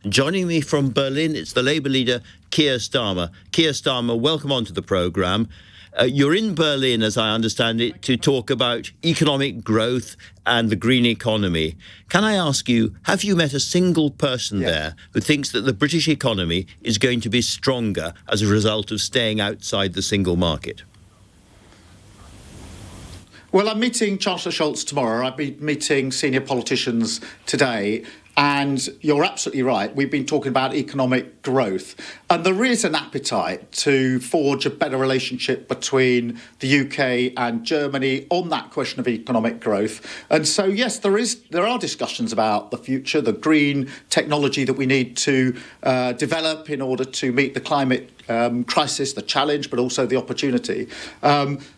Joining me from Berlin, it's the Labour leader, Keir Starmer. Keir Starmer, welcome onto the programme. You're in Berlin, as I understand it, to talk about economic growth and the green economy. Can I ask you, have you met a single person there who thinks that the British economy is going to be stronger as a result of staying outside the single market? Well, I'm meeting Chancellor Scholz tomorrow. I've been meeting senior politicians today. And you're absolutely right. We've been talking about economic growth. And there is an appetite to forge a better relationship between the UK and Germany on that question of economic growth. And so, yes, there are discussions about the future, the green technology that we need to develop in order to meet the climate crisis, the challenge, but also the opportunity.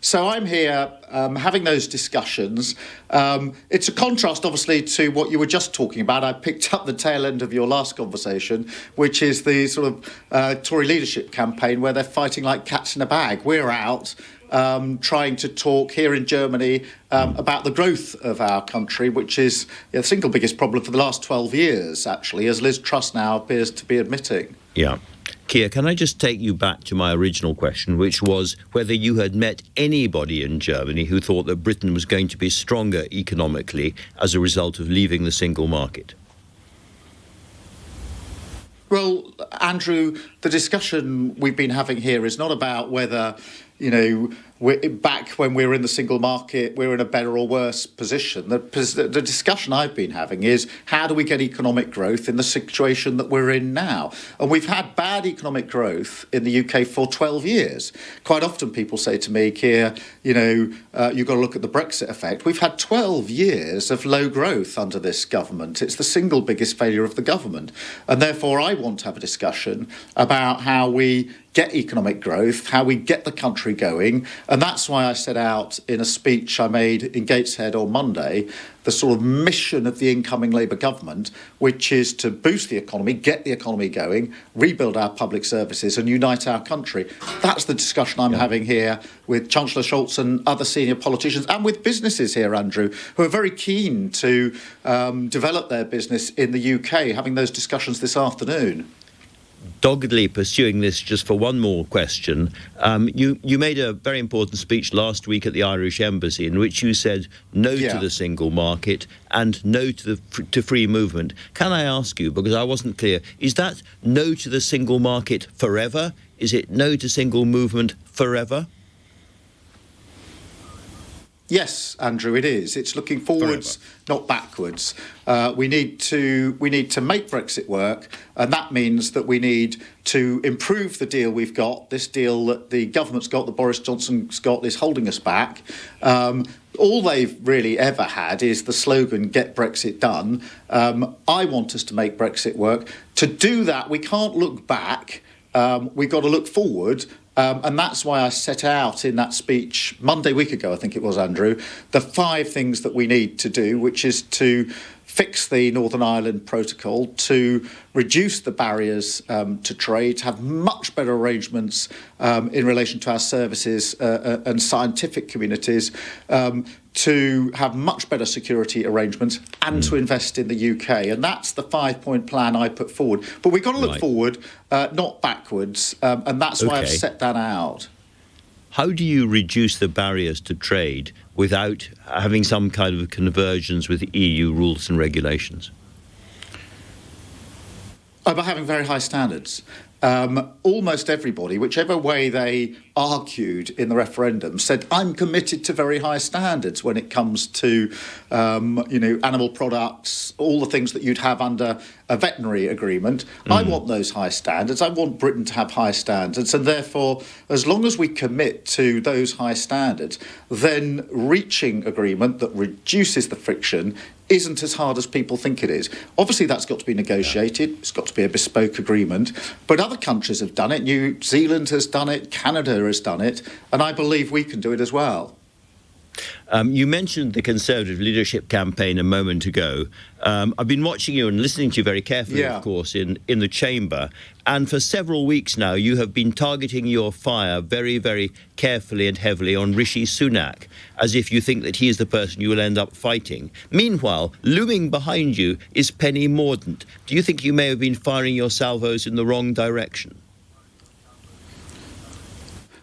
So I'm here having those discussions. It's a contrast, obviously, to what you were just talking about. I picked up the tail end of your last conversation, which is the sort of Tory leadership campaign where they're fighting like cats in a bag. We're out trying to talk here in Germany about the growth of our country, which is the single biggest problem for the last 12 years, actually, as Liz Truss now appears to be admitting. Yeah. Keir, can I just take you back to my original question, which was whether you had met anybody in Germany who thought that Britain was going to be stronger economically as a result of leaving the single market? Well, Andrew, the discussion we've been having here is not about whether, back when we were in the single market, we're in a better or worse position. The discussion I've been having is how do we get economic growth in the situation that we're in now? And we've had bad economic growth in the UK for 12 years. Quite often people say to me, Keir, you've got to look at the Brexit effect. We've had 12 years of low growth under this government. It's the single biggest failure of the government. And therefore I want to have a discussion about how we get economic growth, how we get the country going. And that's why I set out in a speech I made in Gateshead on Monday, the sort of mission of the incoming Labour government, which is to boost the economy, get the economy going, rebuild our public services and unite our country. That's the discussion I'm having here with Chancellor Scholz and other senior politicians and with businesses here, Andrew, who are very keen to develop their business in the UK, having those discussions this afternoon. Doggedly pursuing this just for one more question, you made a very important speech last week at the Irish Embassy in which you said no to the single market and no to free movement. Can I ask you, because I wasn't clear, is that no to the single market forever? Is it no to single movement forever? Yes, Andrew, it is. It's looking forwards, not backwards. We need to make Brexit work, and that means that we need to improve the deal we've got. This deal that the government's got, that Boris Johnson's got, is holding us back. All they've really ever had is the slogan, get Brexit done. I want us to make Brexit work. To do that, we can't look back. We've got to look forward. And that's why I set out in that speech Monday week ago, I think it was, Andrew, the 5 things that we need to do, which is to fix the Northern Ireland Protocol, to reduce the barriers to trade, to have much better arrangements in relation to our services and scientific communities, to have much better security arrangements and to invest in the UK. And that's the 5-point plan I put forward. But we've got to look forward, not backwards. And that's why I've set that out. How do you reduce the barriers to trade without having some kind of convergence with EU rules and regulations? By having very high standards. Almost everybody, whichever way they argued in the referendum, said, I'm committed to very high standards when it comes to, animal products, all the things that you'd have under a veterinary agreement. I want those high standards. I want Britain to have high standards. And therefore, as long as we commit to those high standards, then reaching agreement that reduces the friction isn't as hard as people think it is. Obviously, that's got to be negotiated. It's got to be a bespoke agreement. But other countries have done it. New Zealand has done it. Canada has done it. And I believe we can do it as well. You mentioned the Conservative leadership campaign a moment ago. I've been watching you and listening to you very carefully, of course, in the chamber. And for several weeks now, you have been targeting your fire very, very carefully and heavily on Rishi Sunak, as if you think that he is the person you will end up fighting. Meanwhile, looming behind you is Penny Mordaunt. Do you think you may have been firing your salvos in the wrong direction?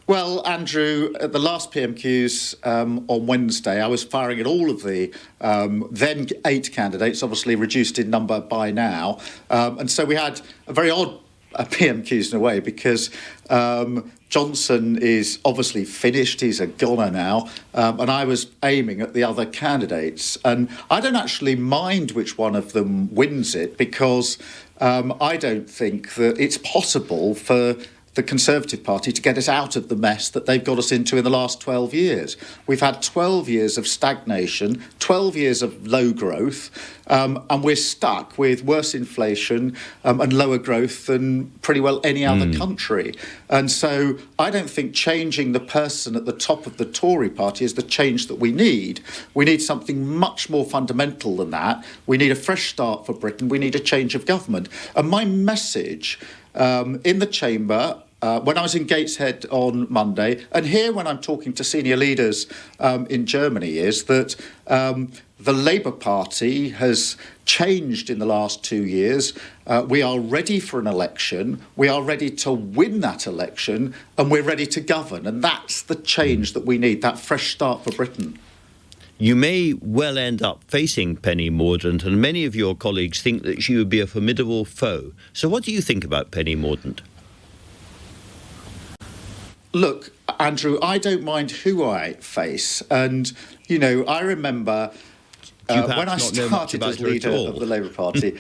Well, Andrew, at the last PMQs on Wednesday, I was firing at all of the then 8 candidates, obviously reduced in number by now. And so we had a very odd PMQs in a way, because Johnson is obviously finished. He's a goner now. And I was aiming at the other candidates. And I don't actually mind which one of them wins it, because I don't think that it's possible for the Conservative Party to get us out of the mess that they've got us into in the last 12 years. We've had 12 years of stagnation, 12 years of low growth, and we're stuck with worse inflation and lower growth than pretty well any other country. And so I don't think changing the person at the top of the Tory party is the change that we need. We need something much more fundamental than that. We need a fresh start for Britain. We need a change of government. And my message in the chamber, when I was in Gateshead on Monday, and here when I'm talking to senior leaders in Germany, is that the Labour Party has changed in the last 2 years. We are ready for an election. We are ready to win that election, and we're ready to govern. And that's the change that we need, that fresh start for Britain. You may well end up facing Penny Mordaunt, and many of your colleagues think that she would be a formidable foe. So what do you think about Penny Mordaunt? Look, Andrew, I don't mind who I face. And, you know, I remember when I started as leader of the Labour Party...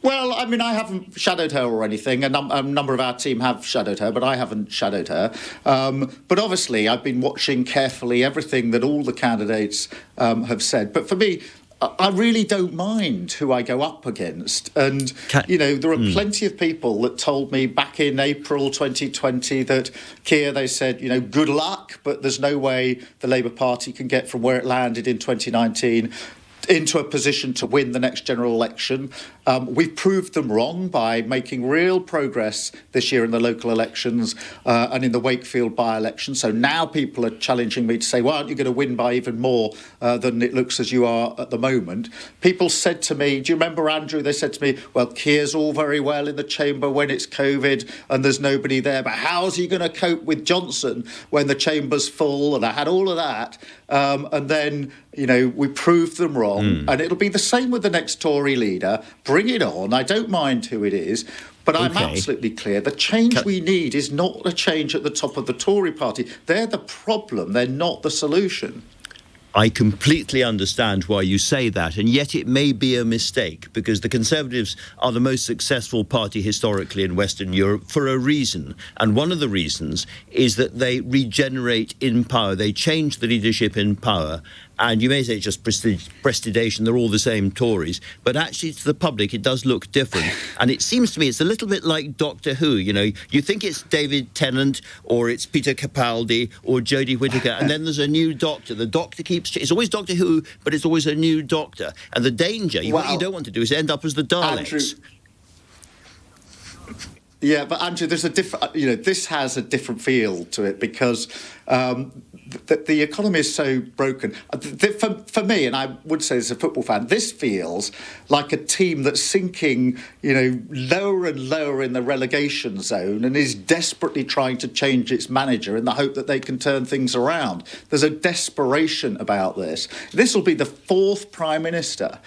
Well, I mean, I haven't shadowed her or anything. A number of our team have shadowed her, but I haven't shadowed her. But obviously, I've been watching carefully everything that all the candidates have said. But for me, I really don't mind who I go up against. And, you know, there are plenty of people that told me back in April 2020 that Keir, they said, you know, good luck, but there's no way the Labour Party can get from where it landed in 2019 into a position to win the next general election. We've proved them wrong by making real progress this year in the local elections and in the Wakefield by-election. So now people are challenging me to say, well, aren't you going to win by even more than it looks as you are at the moment? People said to me, do you remember, Andrew, they said to me, well, Keir's all very well in the chamber when it's COVID and there's nobody there, but how's he going to cope with Johnson when the chamber's full? And I had all of that. And then, you know, we proved them wrong. And it'll be the same with the next Tory leader. Bring it on. I don't mind who it is. But I'm absolutely clear. The change we need is not a change at the top of the Tory party. They're the problem. They're not the solution. I completely understand why you say that, and yet it may be a mistake, because the Conservatives are the most successful party historically in Western Europe for a reason. And one of the reasons is that they regenerate in power. They change the leadership in power. And you may say it's just prestidigitation, they're all the same Tories. But actually, to the public, it does look different. And it seems to me it's a little bit like Doctor Who. You know, you think it's David Tennant or it's Peter Capaldi or Jodie Whittaker, and then there's a new doctor. The doctor keeps... It's always Doctor Who, but it's always a new doctor. And the danger, what you don't want to do is end up as the Daleks. Andrew, yeah, but Andrew, there's a different... You know, this has a different feel to it because... The economy is so broken. For me, and I would say as a football fan, this feels like a team that's sinking, you know, lower and lower in the relegation zone and is desperately trying to change its manager in the hope that they can turn things around. There's a desperation about this. This will be the 4th Prime Minister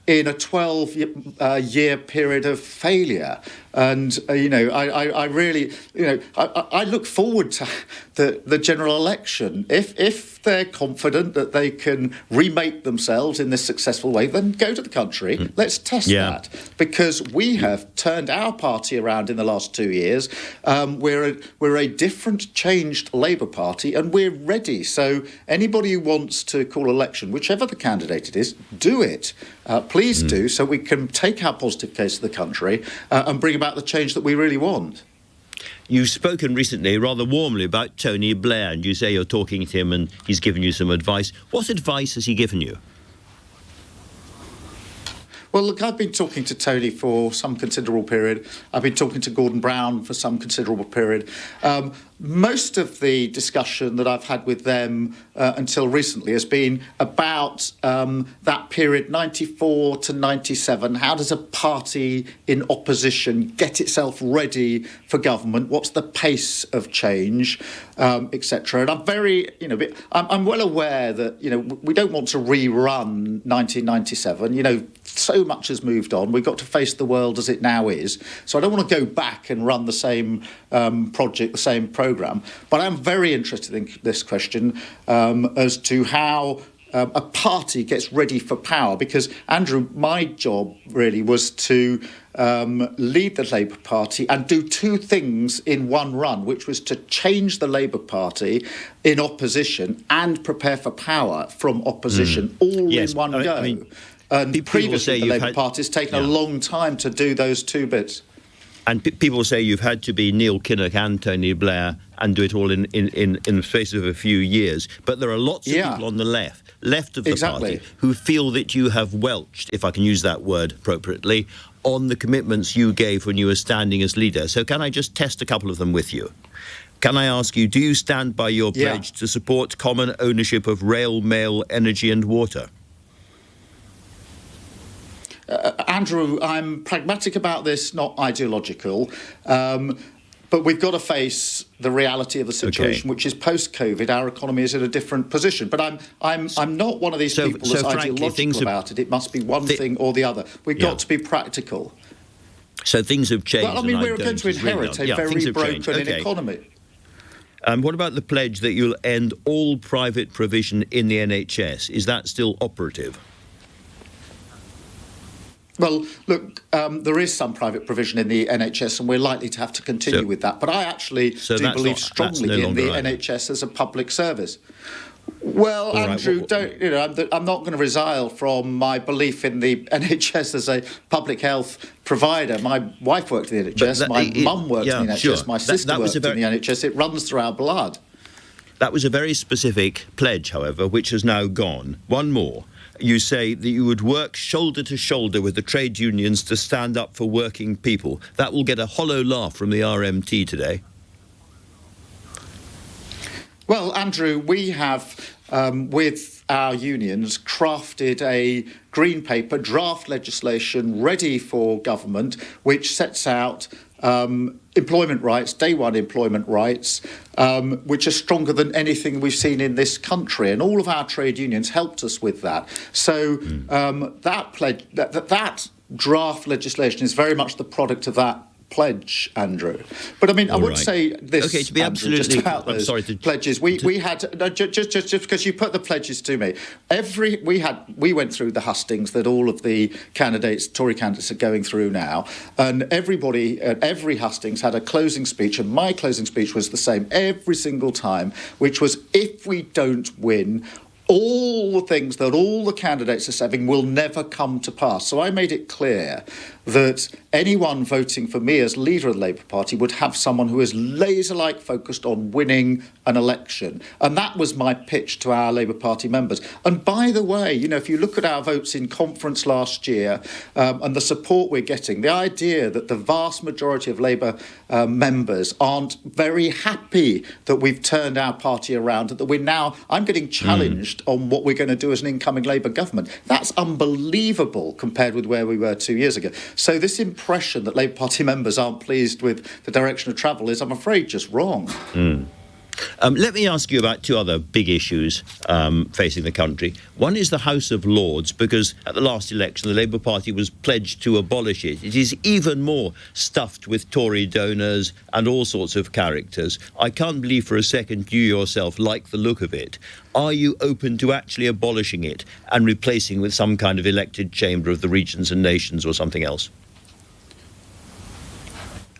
in a 12-year period of failure. And, you know, I really, you know, I look forward to the general election. If they're confident that they can remake themselves in this successful way, then go to the country. Let's test that. Because we have turned our party around in the last 2 years. We're a different, changed Labour Party, and we're ready. So anybody who wants to call election, whichever the candidate it is, do it. Please do, so we can take our positive case to the country and bring about the change that we really want. You've spoken recently rather warmly about Tony Blair, and you say you're talking to him and he's given you some advice. What advice has he given you? Well, look, I've been talking to Tony for some considerable period. I've been talking to Gordon Brown for some considerable period. Most of the discussion that I've had with them until recently has been about that period, 94 to 97. How does a party in opposition get itself ready for government? What's the pace of change, etc.? And I'm very, I'm well aware that, we don't want to rerun 1997. So much has moved on. We've got to face the world as it now is. So I don't want to go back and run the same project, the same programme. But I'm very interested in this question as to how a party gets ready for power. Because, Andrew, my job really was to lead the Labour Party and do two things in one run, which was to change the Labour Party in opposition and prepare for power from opposition in one go. And previously, the Labour Party has taken a long time to do those two bits. And people say you've had to be Neil Kinnock and Tony Blair and do it all in the space of a few years. But there are lots of people on the left of the party, who feel that you have welched, if I can use that word appropriately, on the commitments you gave when you were standing as leader. So can I just test a couple of them with you? Can I ask you, do you stand by your pledge to support common ownership of rail, mail, energy and water? Andrew, I'm pragmatic about this, not ideological. But we've got to face the reality of the situation, which is post-COVID. Our economy is in a different position. But I'm not one of these people that's ideological about it. It must be one thing or the other. We've got to be practical. So things have changed. Well, we're going to inherit a very broken economy. What about the pledge that you'll end all private provision in the NHS? Is that still operative? Well, look, there is some private provision in the NHS, and we're likely to have to continue with that. But I actually do believe strongly in the NHS as a public service. Well, Andrew, I'm not going to resile from my belief in the NHS as a public health provider. My wife worked in the NHS, my mum worked in the NHS, my sister worked in the NHS. It runs through our blood. That was a very specific pledge, however, which has now gone. One more. You say that you would work shoulder to shoulder with the trade unions to stand up for working people. That will get a hollow laugh from the RMT today. Well, Andrew, we have, with our unions, crafted a green paper, draft legislation ready for government, which sets out employment rights, day one employment rights, which are stronger than anything we've seen in this country. And all of our trade unions helped us with that. So that draft legislation is very much the product of that pledge, Andrew. But I would say this. Okay, to be absolutely, I'm sorry to pledges. We had just because you put the pledges to me. We went through the hustings that all of the Tory candidates are going through now, and everybody at every hustings had a closing speech, and my closing speech was the same every single time, which was, if we don't win, all the things that all the candidates are saying will never come to pass. So I made it clear that anyone voting for me as leader of the Labour Party would have someone who is laser-like focused on winning an election. And that was my pitch to our Labour Party members. And by the way, if you look at our votes in conference last year and the support we're getting, the idea that the vast majority of Labour members aren't very happy that we've turned our party around, that I'm getting challenged on what we're going to do as an incoming Labour government. That's unbelievable compared with where we were 2 years ago. So this impression that Labour Party members aren't pleased with the direction of travel is, I'm afraid, just wrong. Let me ask you about two other big issues facing the country. One is the House of Lords, because at the last election, the Labour Party was pledged to abolish it. It is even more stuffed with Tory donors and all sorts of characters. I can't believe for a second you yourself like the look of it. Are you open to actually abolishing it and replacing with some kind of elected chamber of the regions and nations or something else?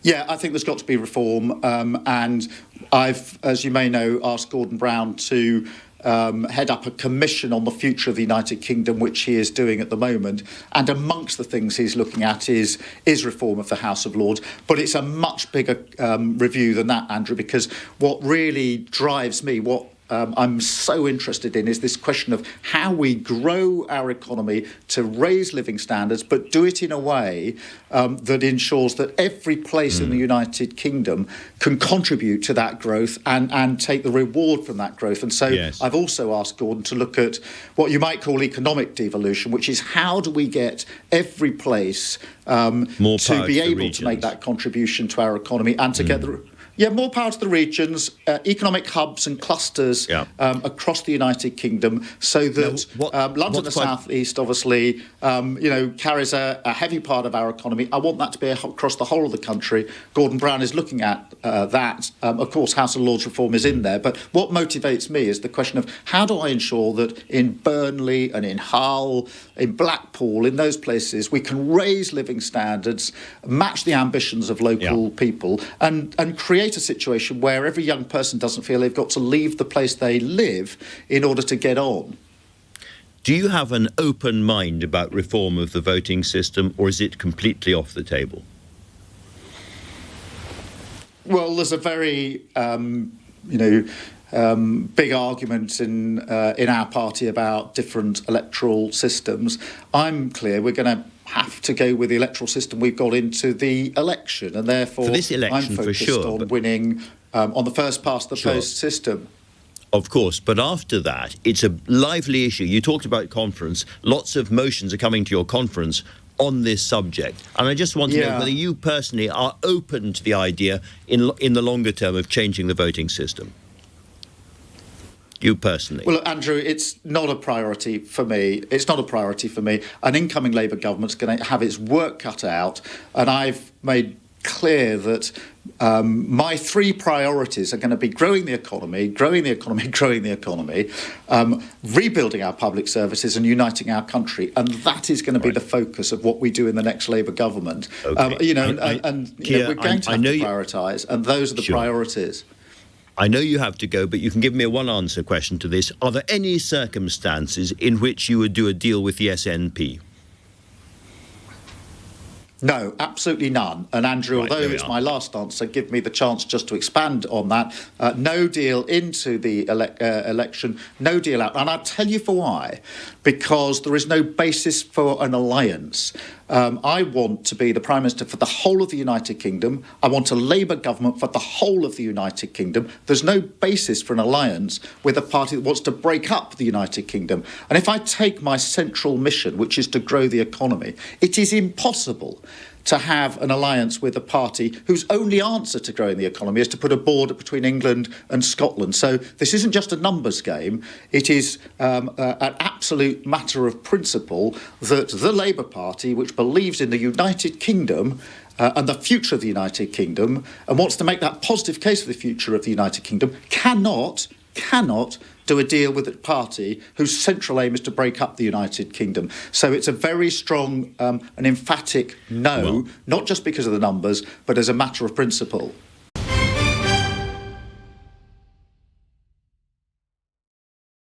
Yeah, I think there's got to be reform, and I've, as you may know, asked Gordon Brown to head up a commission on the future of the United Kingdom, which he is doing at the moment. And amongst the things he's looking at is reform of the House of Lords. But it's a much bigger review than that, Andrew, because what really drives me, what I'm so interested in, is this question of how we grow our economy to raise living standards, but do it in a way that ensures that every place in the United Kingdom can contribute to that growth and take the reward from that growth. And so I've also asked Gordon to look at what you might call economic devolution, which is how do we get every place to be able to make that contribution to our economy and to get the... Yeah, more power to the regions, economic hubs and clusters across the United Kingdom, so that London, the South East, obviously, carries a heavy part of our economy. I want that to be across the whole of the country. Gordon Brown is looking at that. Of course, House of Lords reform is in there. But what motivates me is the question of how do I ensure that in Burnley and in Hull, in Blackpool, in those places, we can raise living standards, match the ambitions of local people, and create a situation where every young person doesn't feel they've got to leave the place they live in order to get on. Do you have an open mind about reform of the voting system, or is it completely off the table? Well, there's a very, big argument in our party about different electoral systems. I'm clear we're going to have to go with the electoral system we've got into the election, and therefore for this election, I'm focused on winning on the first past the post system. Of course, but after that, it's a lively issue. You talked about conference. Lots of motions are coming to your conference on this subject. And I just want to know whether you personally are open to the idea in the longer term of changing the voting system. You personally? Well, Andrew, it's not a priority for me. It's not a priority for me. An incoming Labour government's going to have its work cut out, and I've made clear that my three priorities are going to be growing the economy, rebuilding our public services and uniting our country. And that is going to be the focus of what we do in the next Labour government. Okay. We're going to have to prioritise, and those are the priorities. I know you have to go, but you can give me a one-answer question to this. Are there any circumstances in which you would do a deal with the SNP? No, absolutely none. And Andrew, although it's my last answer, give me the chance just to expand on that. No deal into the election, no deal out. And I'll tell you for why. Because there is no basis for an alliance. I want to be the Prime Minister for the whole of the United Kingdom. I want a Labour government for the whole of the United Kingdom. There's no basis for an alliance with a party that wants to break up the United Kingdom. And if I take my central mission, which is to grow the economy, it is impossible to have an alliance with a party whose only answer to growing the economy is to put a border between England and Scotland. So this isn't just a numbers game. It is an absolute matter of principle that the Labour Party, which believes in the United Kingdom and the future of the United Kingdom and wants to make that positive case for the future of the United Kingdom, cannot do a deal with a party whose central aim is to break up the United Kingdom. So it's a very strong and emphatic no, not just because of the numbers, but as a matter of principle.